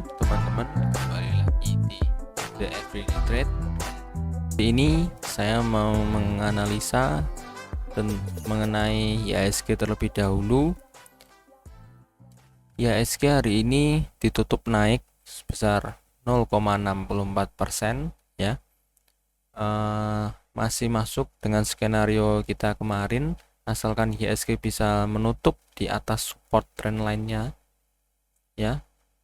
Halo teman-teman, kembali lagi di The Everyday Trade. Di ini saya mau menganalisa mengenai IHSG terlebih dahulu. IHSG hari ini ditutup naik sebesar 0,64% ya. Masih masuk dengan skenario kita kemarin, asalkan IHSG bisa menutup di atas support trendline-nya ya.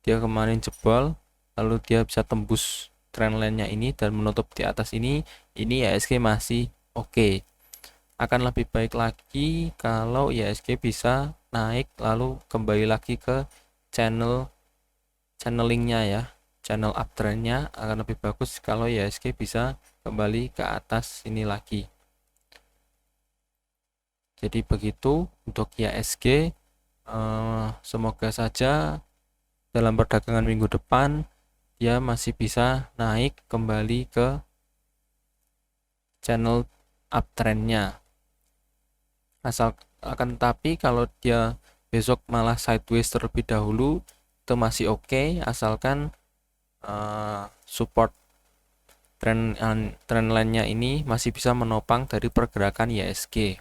Dia kemarin jebol, lalu dia bisa tembus trendline-nya ini dan menutup di atas ini IHSG masih oke. Akan lebih baik lagi kalau IHSG bisa naik lalu kembali lagi ke channelingnya ya, channel uptrendnya akan lebih bagus kalau IHSG bisa kembali ke atas ini lagi. Jadi begitu untuk IHSG. Semoga saja dalam perdagangan minggu depan dia masih bisa naik kembali ke channel uptrendnya. Tapi kalau dia besok malah sideways terlebih dahulu, itu masih oke, asalkan support trendline-nya ini masih bisa menopang dari pergerakan IHSG.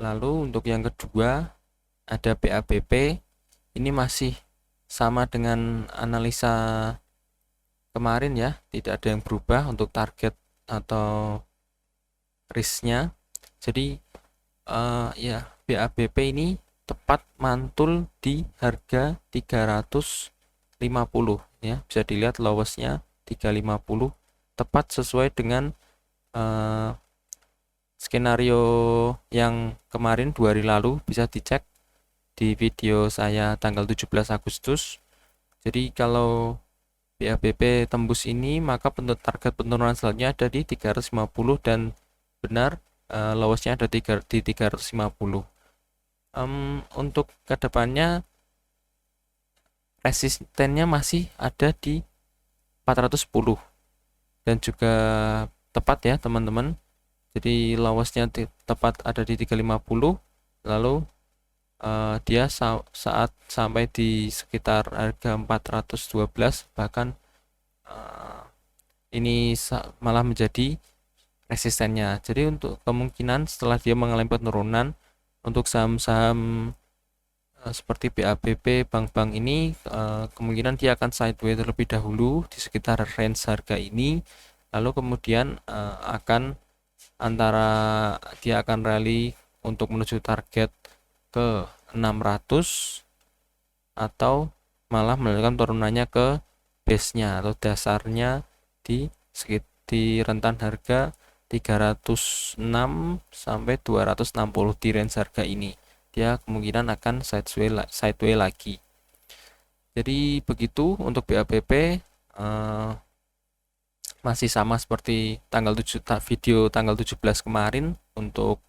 Lalu untuk yang kedua ada BABP. Ini masih sama dengan analisa kemarin ya, tidak ada yang berubah untuk target atau risknya. Jadi ya BABP ini tepat mantul di harga 350 ya, bisa dilihat lowestnya 350, tepat sesuai dengan skenario yang kemarin 2 hari lalu, bisa dicek di video saya tanggal 17 Agustus. Jadi kalau BABP tembus ini, maka target penurunan selanjutnya ada di 350 dan benar lowestnya ada di 350. Untuk kedepannya resistennya masih ada di 410 dan juga tepat ya teman-teman. Jadi lowestnya tepat ada di 350, lalu dia saat sampai di sekitar harga 412, bahkan ini malah menjadi resistennya. Jadi untuk kemungkinan setelah dia mengalami penurunan, untuk saham-saham seperti BABP, bank-bank ini kemungkinan dia akan sideways terlebih dahulu di sekitar range harga ini, lalu kemudian dia akan rally untuk menuju target ke 600 atau malah melakukan turunannya ke base-nya atau dasarnya di rentan harga 306 sampai 260 di range harga ini. Dia kemungkinan akan sideways lagi. Jadi begitu untuk BABP, masih sama seperti video tanggal 17 kemarin. Untuk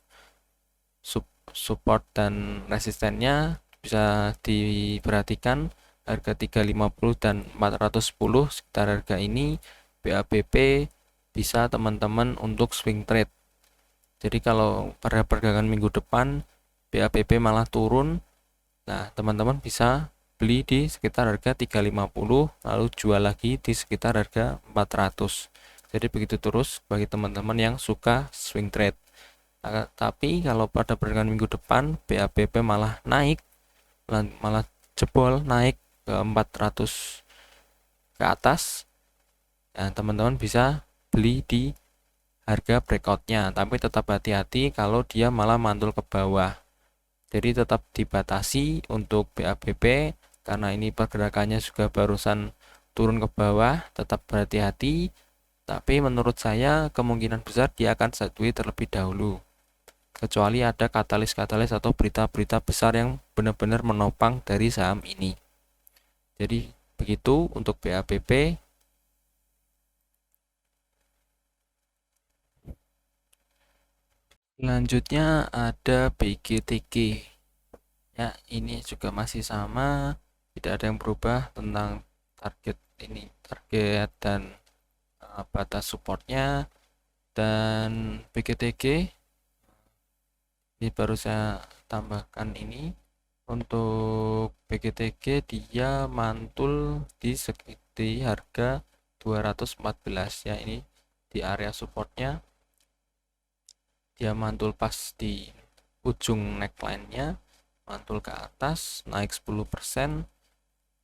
support dan resistennya bisa diperhatikan harga 350 dan 410, sekitar harga ini BABP bisa teman-teman untuk swing trade. Jadi kalau pada perdagangan minggu depan BABP malah turun, nah teman-teman bisa beli di sekitar harga 350 lalu jual lagi di sekitar harga 400. Jadi begitu terus bagi teman-teman yang suka swing trade. Tapi kalau pada perdagangan minggu depan BABP malah naik, malah jebol naik ke 400 ke atas, ya teman-teman bisa beli di harga breakoutnya, tapi tetap hati-hati kalau dia malah mantul ke bawah. Jadi tetap dibatasi untuk BABP, karena ini pergerakannya juga barusan turun ke bawah, tetap berhati-hati. Tapi menurut saya kemungkinan besar dia akan sideways terlebih dahulu, kecuali ada katalis-katalis atau berita-berita besar yang benar-benar menopang dari saham ini. Jadi begitu untuk BABP. Selanjutnya ada BGTG. Ya, ini juga masih sama, tidak ada yang berubah tentang target dan batas supportnya. Dan BGTG ini baru saya tambahkan ini Untuk BGTG dia mantul di harga 214 ya, ini di area supportnya dia mantul pas di ujung neckline-nya, mantul ke atas naik 10%.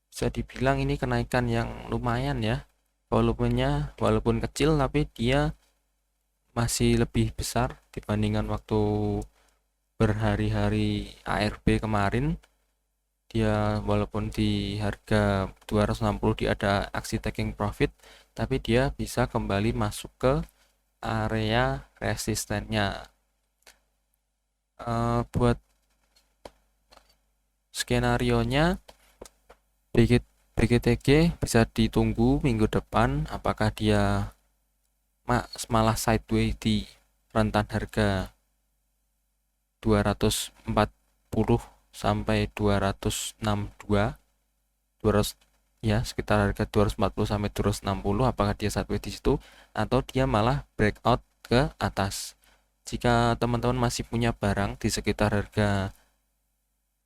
Bisa dibilang ini kenaikan yang lumayan ya, volumenya walaupun kecil tapi dia masih lebih besar dibandingkan waktu berhari-hari ARB kemarin. Dia walaupun di harga 260 dia ada aksi taking profit, tapi dia bisa kembali masuk ke area resistennya. Buat skenario nya BGTG bisa ditunggu minggu depan apakah dia malah sideways di rentan harga 240 sampai 262, 200 ya, sekitar harga 240 sampai 260, apakah dia sideways di situ atau dia malah breakout ke atas. Jika teman-teman masih punya barang di sekitar harga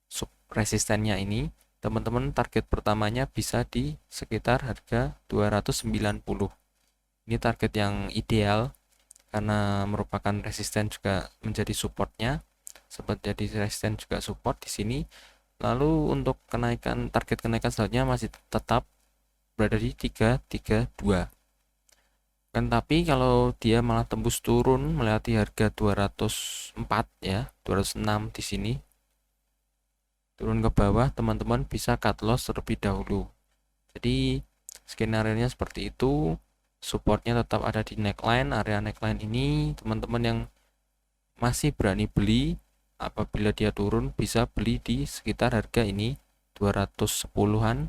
sub resistennya ini, teman-teman target pertamanya bisa di sekitar harga 290. Ini target yang ideal karena merupakan resisten juga menjadi supportnya, sempat jadi resisten juga support di sini. Lalu untuk target kenaikan selanjutnya masih tetap berada di 332. Kan tapi kalau dia malah tembus turun melewati harga 204 ya, 206 di sini. Turun ke bawah, teman-teman bisa cut loss terlebih dahulu. Jadi skenario-nya seperti itu. Supportnya tetap ada di neckline, area neckline ini. Teman-teman yang masih berani beli, apabila dia turun bisa beli di sekitar harga ini 210-an.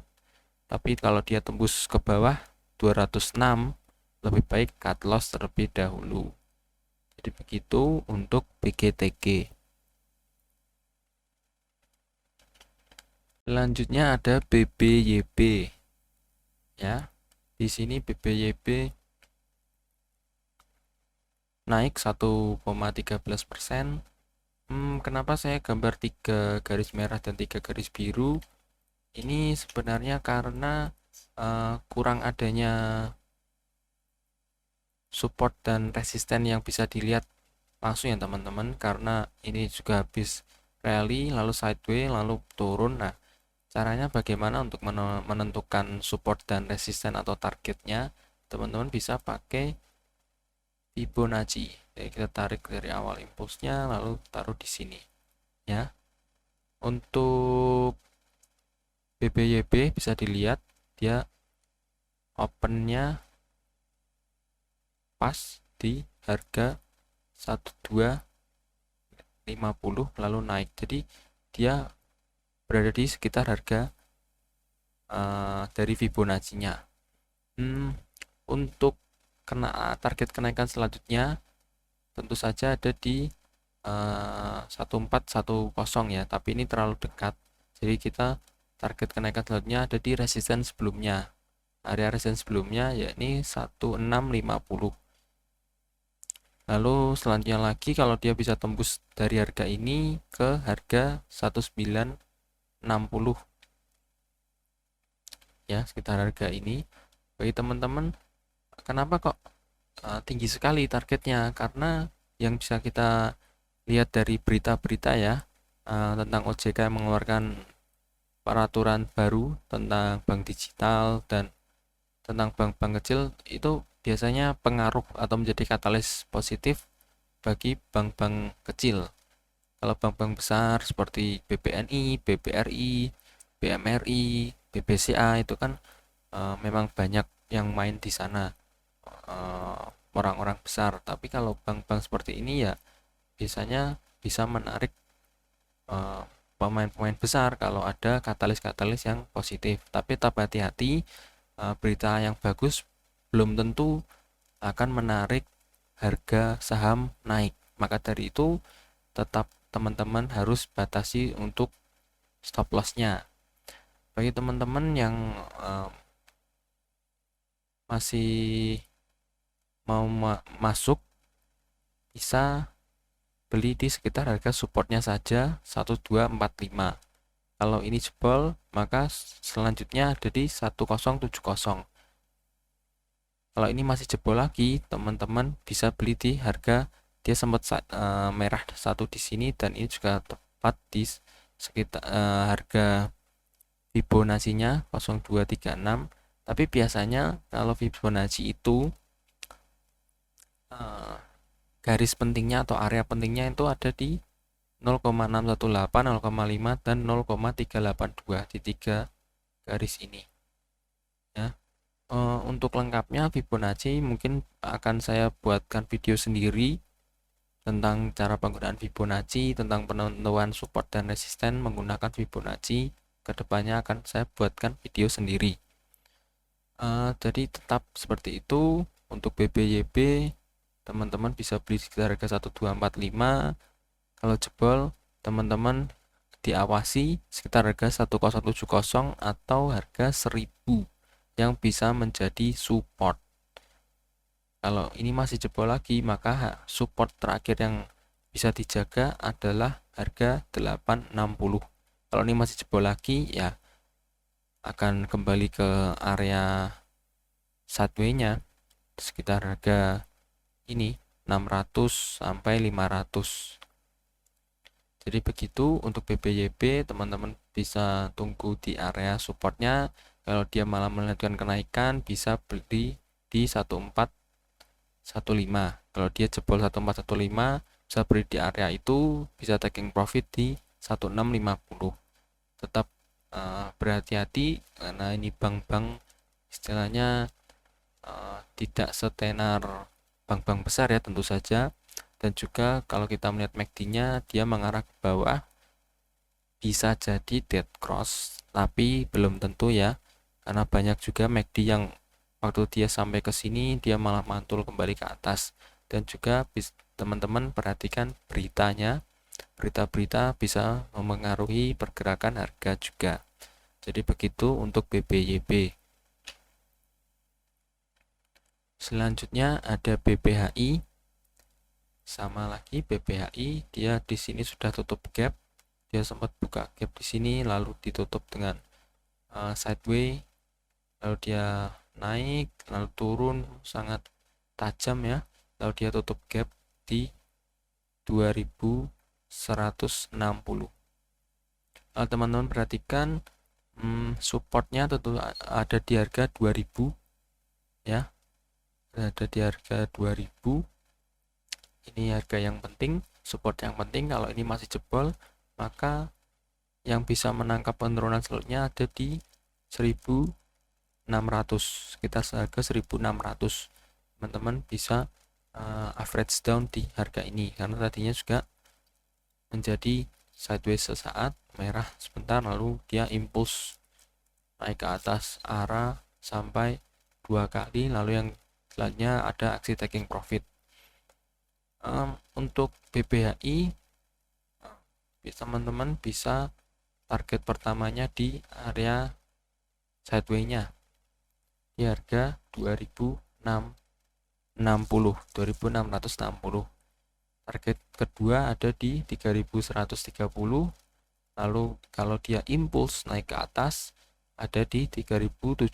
Tapi kalau dia tembus ke bawah 206, lebih baik cut loss terlebih dahulu. Jadi begitu untuk BGTG. Selanjutnya ada BBYB. Ya. Di sini BBYB naik 1,13%. Kenapa saya gambar 3 garis merah dan 3 garis biru? Ini sebenarnya karena kurang adanya support dan resisten yang bisa dilihat langsung ya teman-teman, karena ini juga habis rally lalu sideways lalu turun. Nah, caranya bagaimana untuk menentukan support dan resisten atau targetnya? Teman-teman bisa pakai Fibonacci. Jadi kita tarik dari awal impulsnya lalu taruh di sini ya. Untuk BBYB bisa dilihat dia opennya pas di harga 1250 lalu naik. Jadi dia berada di sekitar harga dari Fibonacci-nya. Untuk target kenaikan selanjutnya tentu saja ada di 1410 ya, tapi ini terlalu dekat. Jadi kita target kenaikan selanjutnya ada di resisten sebelumnya. Area resisten sebelumnya yakni 1650. Lalu selanjutnya lagi kalau dia bisa tembus dari harga ini ke harga 1960 ya, sekitar harga ini. Bagi teman-teman, kenapa kok tinggi sekali targetnya? Karena yang bisa kita lihat dari berita-berita ya, tentang OJK yang mengeluarkan peraturan baru tentang bank digital dan tentang bank-bank kecil, itu biasanya pengaruh atau menjadi katalis positif bagi bank-bank kecil. Kalau bank-bank besar seperti BBNI, BBRI, BMRI, BBCA itu kan memang banyak yang main di sana, orang-orang besar. Tapi kalau bank-bank seperti ini ya biasanya bisa menarik pemain-pemain besar kalau ada katalis-katalis yang positif. Tapi tetap hati-hati, berita yang bagus belum tentu akan menarik harga saham naik. Maka dari itu tetap teman-teman harus batasi untuk stop loss-nya. Bagi teman-teman yang masih mau masuk, bisa beli di sekitar harga supportnya saja 1245. Kalau ini jebol, maka selanjutnya ada di 1070. Kalau ini masih jebol lagi, teman-teman bisa beli di harga dia sempat merah satu di sini, dan ini juga tepat di sekitar harga Fibonacci-nya 0236. Tapi biasanya kalau Fibonacci itu eh, garis pentingnya atau area pentingnya itu ada di 0,618, 0,5 dan 0,382 di tiga garis ini ya. Untuk lengkapnya Fibonacci mungkin akan saya buatkan video sendiri tentang cara penggunaan Fibonacci, tentang penentuan support dan resisten menggunakan Fibonacci. Kedepannya akan saya buatkan video sendiri. Jadi tetap seperti itu. Untuk BBYB teman-teman bisa beli sekitar harga 1245. Kalau jebol, teman-teman diawasi sekitar harga 1070 atau harga 1000 yang bisa menjadi support. Kalau ini masih jebol lagi, maka support terakhir yang bisa dijaga adalah harga 860. Kalau ini masih jebol lagi, ya akan kembali ke area sideway-nya sekitar harga ini 600 sampai 500. Jadi begitu untuk BBYB, teman-teman bisa tunggu di area supportnya. Kalau dia malah melanjutkan kenaikan, bisa beli di 1415. Kalau dia jebol 1415, bisa beli di area itu, bisa taking profit di 1650. Tetap berhati-hati karena ini bank-bank istilahnya tidak setenar bank-bank besar ya tentu saja. Dan juga kalau kita melihat MACD-nya, dia mengarah ke bawah, bisa jadi dead cross, tapi belum tentu ya, karena banyak juga MACD yang waktu dia sampai ke sini dia malah mantul kembali ke atas. Dan juga teman-teman perhatikan beritanya, berita-berita bisa mempengaruhi pergerakan harga juga. Jadi begitu untuk BBYB. Selanjutnya ada BBHI. Sama lagi BBHI, dia di sini sudah tutup gap. Dia sempat buka gap di sini lalu ditutup dengan sideway, lalu dia naik lalu turun sangat tajam ya, lalu dia tutup gap di 2160. Teman-teman perhatikan supportnya tentu ada di harga 2000 ya, ada di harga 2000. Ini harga yang penting, support yang penting. Kalau ini masih jebol, maka yang bisa menangkap penurunan selanjutnya ada di 1600, sekitar harga 1600. Teman-teman bisa average down di harga ini karena tadinya juga menjadi sideways sesaat, merah sebentar lalu dia impuls naik ke atas arah sampai 2 kali, lalu yang selanjutnya ada aksi taking profit. Untuk BBHI teman-teman bisa target pertamanya di area sideway-nya di harga 2660. Target kedua ada di 3130. Lalu kalau dia impuls naik ke atas ada di 3720.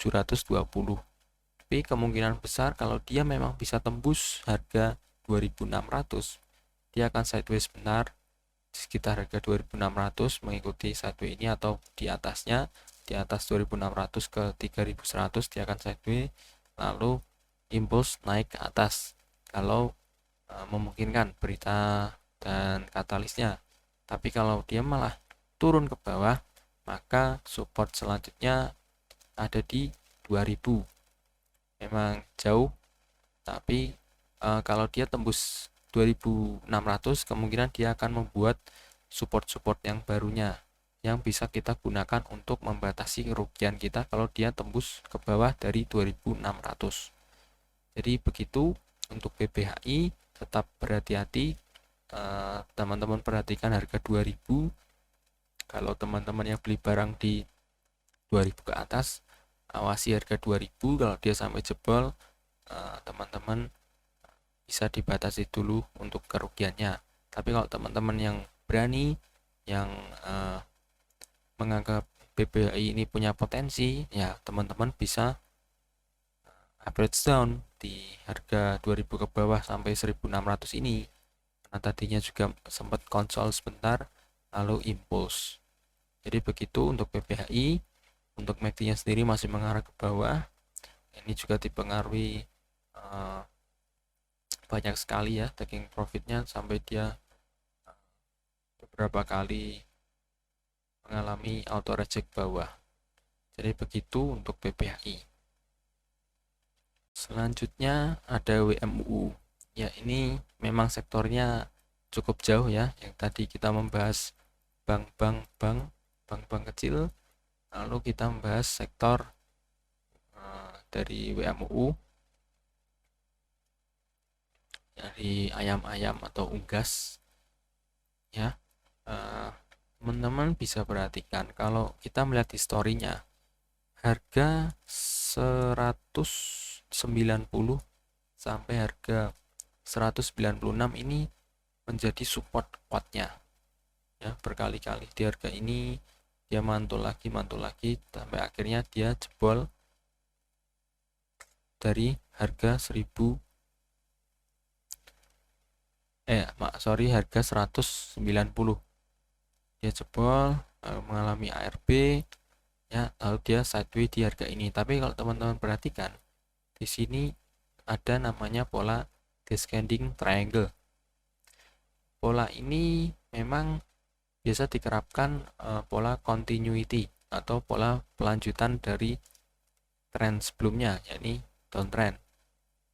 Tapi kemungkinan besar kalau dia memang bisa tembus harga 2600, dia akan sideways benar di sekitar harga 2600, mengikuti sideway ini atau di atasnya, di atas 2600 ke 3100 dia akan sideways lalu impuls naik ke atas kalau memungkinkan berita dan katalisnya. Tapi kalau dia malah turun ke bawah, maka support selanjutnya ada di 2000. Memang jauh, tapi kalau dia tembus 2600, kemungkinan dia akan membuat support-support yang barunya yang bisa kita gunakan untuk membatasi kerugian kita kalau dia tembus ke bawah dari 2600. Jadi begitu untuk BBHI, tetap berhati-hati. Teman-teman perhatikan harga 2000. Kalau teman-teman yang beli barang di 2000 ke atas, awasi harga 2000. Kalau dia sampai jebol, teman-teman bisa dibatasi dulu untuk kerugiannya. Tapi kalau teman-teman yang berani, yang menganggap BBHI ini punya potensi, ya teman-teman bisa average down di harga 2000 ke bawah sampai 1600 ini. Nah, tadinya juga sempat konsol sebentar lalu impuls. Jadi begitu untuk BBHI. Untuk MACD-nya sendiri masih mengarah ke bawah. Ini juga dipengaruhi banyak sekali ya taking profitnya, sampai dia beberapa kali mengalami auto reject bawah. Jadi begitu untuk BBHI. Selanjutnya ada WMUU. Ya, ini memang sektornya cukup jauh ya. Yang tadi kita membahas bank-bank kecil, lalu kita membahas sektor dari WMUU, dari ayam-ayam atau unggas ya. Teman-teman bisa perhatikan kalau kita melihat historinya, harga 190 sampai harga 196 ini menjadi support kuatnya ya. Berkali-kali di harga ini dia mantul lagi sampai akhirnya dia jebol dari harga harga 190. Dia jebol mengalami ARB ya, lalu dia sideways di harga ini. Tapi kalau teman-teman perhatikan di sini ada namanya pola descending triangle. Pola ini memang biasa diterapkan pola continuity atau pola pelanjutan dari tren sebelumnya, yakni downtrend.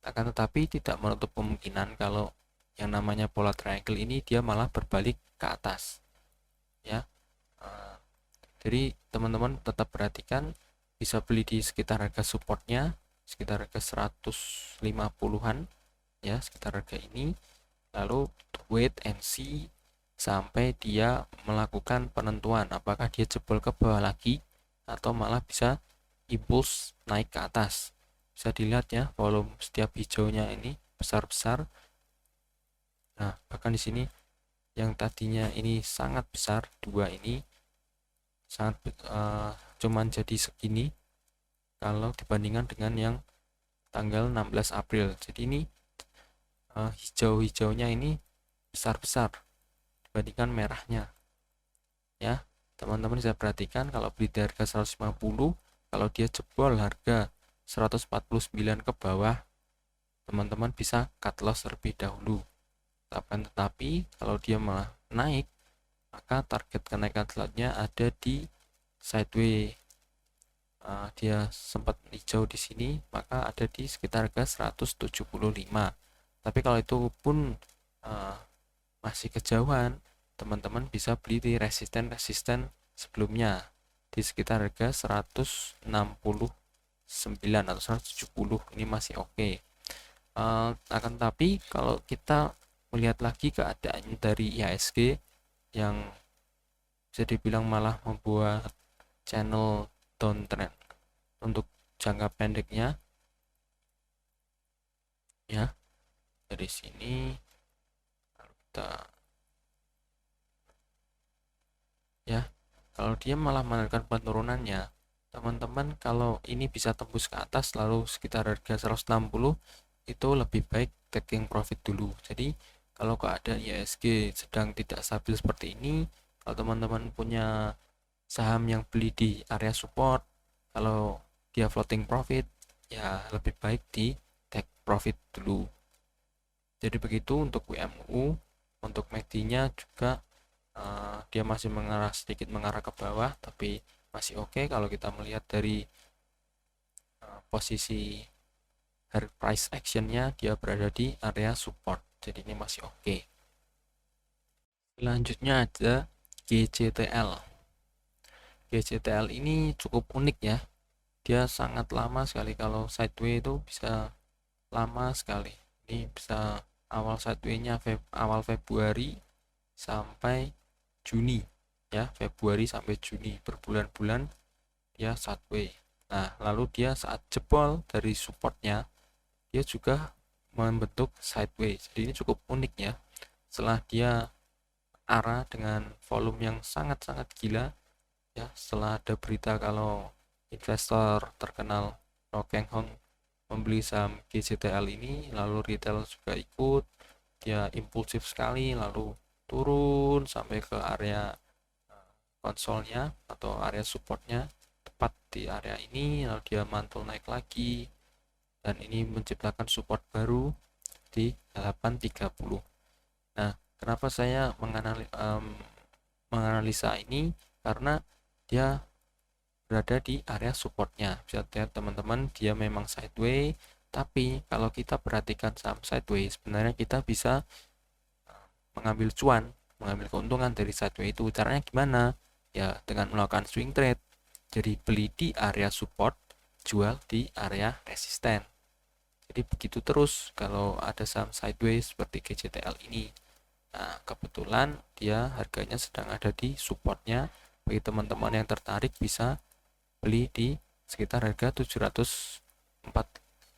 Akan tetapi tidak menutup kemungkinan kalau yang namanya pola triangle ini dia malah berbalik ke atas ya. Jadi teman-teman tetap perhatikan, bisa beli di sekitar harga supportnya, sekitar harga 150-an ya, sekitar harga ini. Lalu wait and see sampai dia melakukan penentuan apakah dia jebol ke bawah lagi atau malah bisa impuls naik ke atas. Bisa dilihat ya, volume setiap hijaunya ini besar-besar. Nah, bahkan di sini yang tadinya ini sangat besar, dua ini sangat cuman jadi segini kalau dibandingkan dengan yang tanggal 16 April. Jadi ini hijau-hijaunya ini besar-besar dibandingkan merahnya ya. Teman-teman bisa perhatikan kalau beli di harga 150, kalau dia jebol harga 149 ke bawah, teman-teman bisa cut loss terlebih dahulu. Tetapi kalau dia malah naik, maka target kenaikan selanjutnya ada di sideways. Dia sempat hijau di sini, maka ada di sekitar harga 175. Tapi kalau itu pun masih kejauhan, teman-teman bisa beli di resisten sebelumnya di sekitar harga 169 atau 170. Ini masih oke. Akan tapi kalau kita melihat lagi keadaan dari IHSG yang bisa dibilang malah membuat channel downtrend untuk jangka pendeknya ya. Dari sini kita ya, kalau dia malah menekan penurunannya, teman-teman kalau ini bisa tembus ke atas lalu sekitar harga 160, itu lebih baik taking profit dulu. Jadi kalau keadaan IHSG sedang tidak stabil seperti ini, kalau teman-teman punya saham yang beli di area support, kalau dia floating profit, ya lebih baik di take profit dulu. Jadi begitu untuk WMU. Untuk MACD-nya juga dia masih sedikit mengarah ke bawah, tapi masih oke kalau kita melihat dari posisi price actionnya, dia berada di area support. Jadi ini masih oke. Selanjutnya ada GCTL. GCTL ini cukup unik ya. Dia sangat lama sekali, kalau sideways itu bisa lama sekali. Ini bisa awal sideways-nya awal Februari sampai Juni ya, Februari sampai Juni, berbulan-bulan dia sideways. Nah, lalu dia saat jebol dari supportnya, dia juga membentuk sideways. Jadi ini cukup unik ya. Setelah dia arah dengan volume yang sangat-sangat gila, ya, setelah ada berita kalau investor terkenal Roh Keng Hong membeli saham GCTL ini, lalu retail juga ikut, dia impulsif sekali lalu turun sampai ke area konsolnya atau area supportnya, tepat di area ini, lalu dia mantul naik lagi dan ini menciptakan support baru di 830. Nah, kenapa saya menganalisa ini? Karena dia berada di area supportnya. Bisa lihat teman-teman, dia memang sideways, tapi kalau kita perhatikan saham sideways, sebenarnya kita bisa mengambil cuan, mengambil keuntungan dari sideways itu. Caranya gimana? Ya, dengan melakukan swing trade. Jadi beli di area support, jual di area resisten. Jadi begitu terus kalau ada saham sideways seperti GCTL ini. Nah, kebetulan dia harganya sedang ada di supportnya. Bagi teman-teman yang tertarik bisa beli di sekitar harga 745,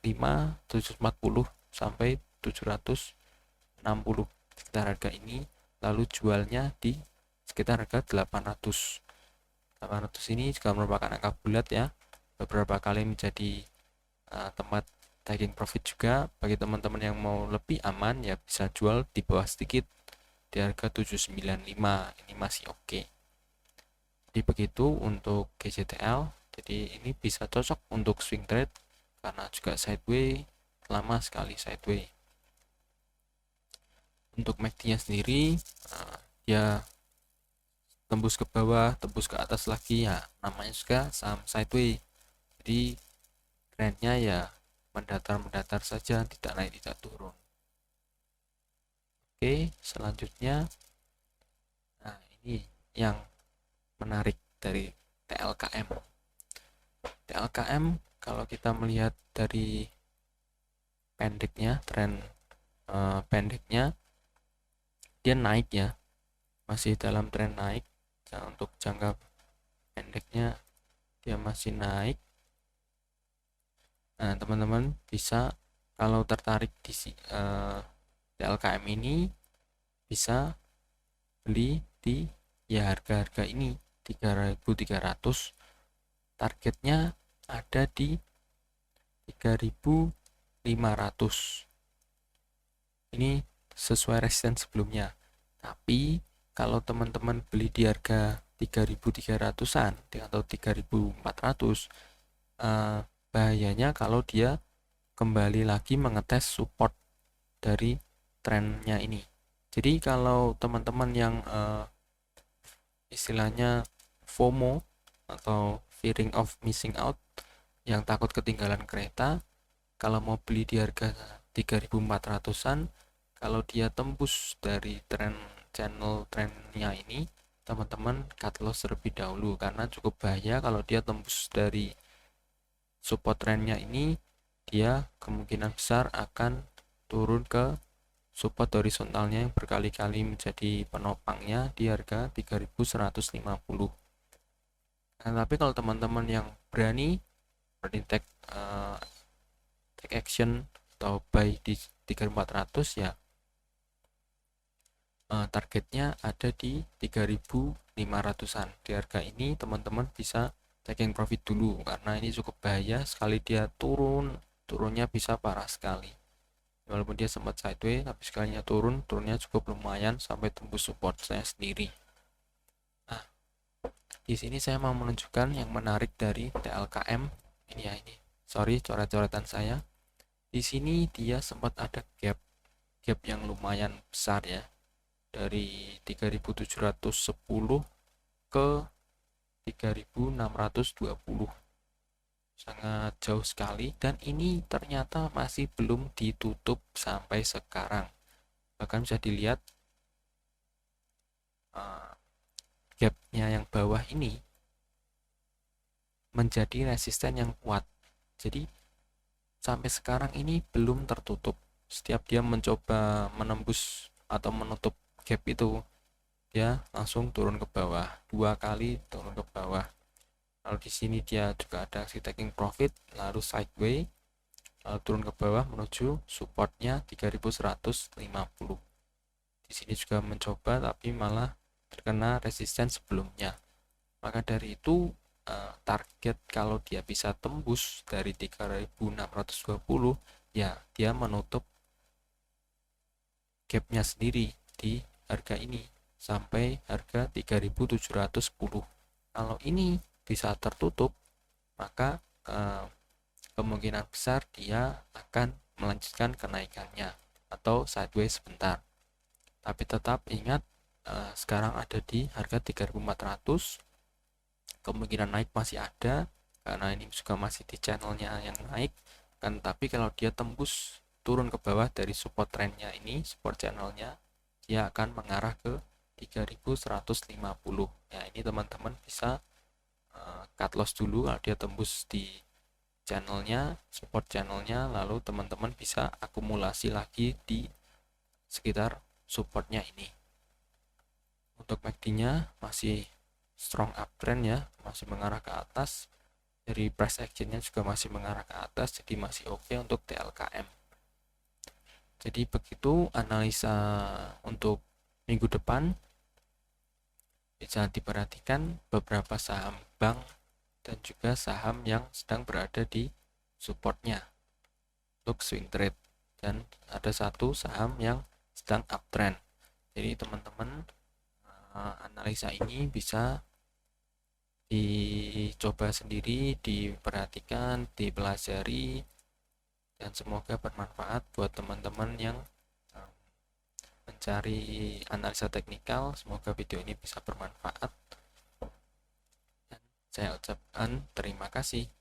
740 sampai 760 sekitar harga ini, lalu jualnya di sekitar harga 800. 800 ini juga merupakan angka bulat ya, beberapa kali menjadi tempat taking profit juga. Bagi teman-teman yang mau lebih aman ya bisa jual di bawah sedikit di harga 795, ini masih oke. Jadi begitu untuk GCTL. Jadi ini bisa cocok untuk swing trade karena juga sideways, lama sekali sideways. Untuk MACD-nya sendiri ya tembus ke bawah, tembus ke atas lagi, ya namanya juga saham sideways. Jadi trendnya ya mendatar-mendatar saja, tidak naik tidak turun. Oke, selanjutnya nah ini yang menarik dari TLKM. TLKM kalau kita melihat dari pendeknya, tren pendeknya, dia naik ya, masih dalam tren naik. Nah, untuk jangka pendeknya dia masih naik. Nah, teman-teman bisa kalau tertarik di TLKM ini bisa beli di ya harga-harga ini 3.300. Targetnya ada di 3.500. Ini sesuai resisten sebelumnya. Tapi kalau teman-teman beli di harga 3.300-an atau 3.400, bahayanya kalau dia kembali lagi mengetes support dari trennya ini. Jadi kalau teman-teman yang istilahnya FOMO atau fearing of missing out, yang takut ketinggalan kereta, kalau mau beli di harga 3.400-an, kalau dia tembus dari channel trennya ini, teman-teman cut loss terlebih dahulu karena cukup bahaya kalau dia tembus dari support trennya ini, dia kemungkinan besar akan turun ke support horizontalnya yang berkali-kali menjadi penopangnya di harga 3.150. Nah, tapi kalau teman-teman yang berani take action atau buy di 3.400 ya, targetnya ada di 3.500-an. Di harga ini teman-teman bisa taking profit dulu karena ini cukup bahaya, sekali dia turunnya bisa parah sekali. Walaupun dia sempat sideways, tapi sekalinya turunnya cukup lumayan sampai tembus support saya sendiri. Nah, di sini saya mau menunjukkan yang menarik dari TLKM. Ini ya, ini. Sorry, coret-coretan saya. Di sini dia sempat ada gap yang lumayan besar ya. Dari 3.710 ke 3.620. Sangat jauh sekali dan ini ternyata masih belum ditutup sampai sekarang. Bahkan bisa dilihat gapnya yang bawah ini menjadi resisten yang kuat. Jadi sampai sekarang ini belum tertutup. Setiap dia mencoba menembus atau menutup gap itu, dia langsung turun ke bawah, 2 kali turun ke bawah. Lalu di sini dia juga ada aksi taking profit, lalu sideways, lalu turun ke bawah menuju supportnya 3.150. Di sini juga mencoba tapi malah terkena resisten sebelumnya. Maka dari itu target kalau dia bisa tembus dari 3.620, ya dia menutup gapnya sendiri di harga ini sampai harga 3.710. Kalau ini bisa tertutup, maka kemungkinan besar dia akan melanjutkan kenaikannya atau sideways sebentar. Tapi tetap ingat, sekarang ada di harga 3.400, kemungkinan naik masih ada karena ini juga masih di channelnya yang naik kan. Tapi kalau dia tembus turun ke bawah dari support trendnya ini, support channelnya, dia akan mengarah ke 3.150. Ya, ini teman-teman bisa cut loss dulu kalau dia tembus di channelnya, support channelnya, lalu teman-teman bisa akumulasi lagi di sekitar supportnya ini. Untuk MACD-nya masih strong uptrend ya, masih mengarah ke atas. Dari price actionnya juga masih mengarah ke atas, jadi masih oke untuk TLKM. Jadi begitu analisa untuk minggu depan. Bisa diperhatikan beberapa saham bank dan juga saham yang sedang berada di supportnya untuk swing trade, dan ada satu saham yang sedang uptrend. Jadi teman-teman, analisa ini bisa dicoba sendiri, diperhatikan, dipelajari, dan semoga bermanfaat buat teman-teman yang mencari analisa teknikal. Semoga video ini bisa bermanfaat. Dan saya ucapkan terima kasih.